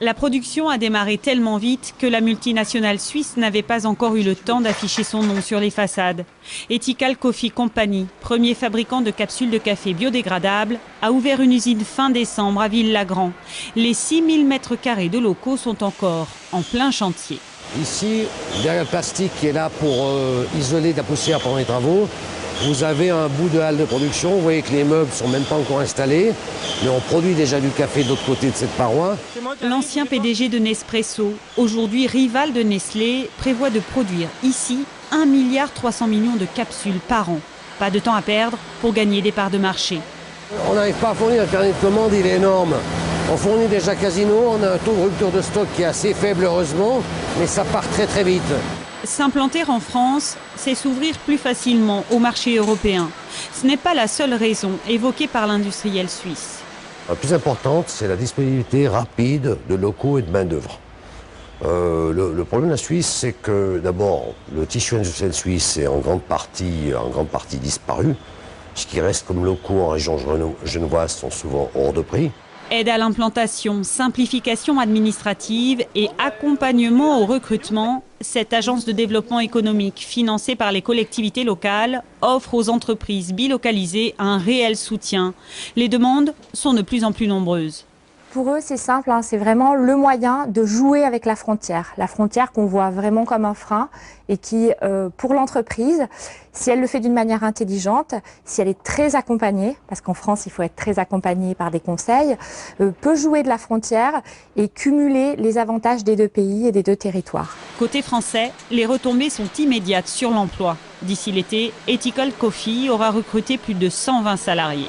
La production a démarré tellement vite que la multinationale suisse n'avait pas encore eu le temps d'afficher son nom sur les façades. Ethical Coffee Company, premier fabricant de capsules de café biodégradables, a ouvert une usine fin décembre à Ville-Lagrand. Les 6000 m² de locaux sont encore en plein chantier. Ici, derrière le plastique qui est là pour isoler de la poussière pendant les travaux, vous avez un bout de halle de production. Vous voyez que les meubles ne sont même pas encore installés, mais on produit déjà du café de l'autre côté de cette paroi. L'ancien PDG de Nespresso, aujourd'hui rival de Nestlé, prévoit de produire ici 1,3 milliard de capsules par an. Pas de temps à perdre pour gagner des parts de marché. On n'arrive pas à fournir, le carnet de commande il est énorme. On fournit déjà Casino, on a un taux de rupture de stock qui est assez faible heureusement, mais ça part très très vite. S'implanter en France, c'est s'ouvrir plus facilement au marché européen. Ce n'est pas la seule raison évoquée par l'industriel suisse. La plus importante, c'est la disponibilité rapide de locaux et de main-d'œuvre. Le problème de la Suisse, c'est que d'abord, le tissu industriel suisse est en grande partie disparu. Ce qui reste comme locaux en région genevoise sont souvent hors de prix. Aide à l'implantation, simplification administrative et accompagnement au recrutement, cette agence de développement économique financée par les collectivités locales offre aux entreprises bilocalisées un réel soutien. Les demandes sont de plus en plus nombreuses. Pour eux, c'est simple, c'est vraiment le moyen de jouer avec la frontière qu'on voit vraiment comme un frein et qui, pour l'entreprise, si elle le fait d'une manière intelligente, si elle est très accompagnée, parce qu'en France, il faut être très accompagné par des conseils, peut jouer de la frontière et cumuler les avantages des deux pays et des deux territoires. Côté français, les retombées sont immédiates sur l'emploi. D'ici l'été, Ethical Coffee aura recruté plus de 120 salariés.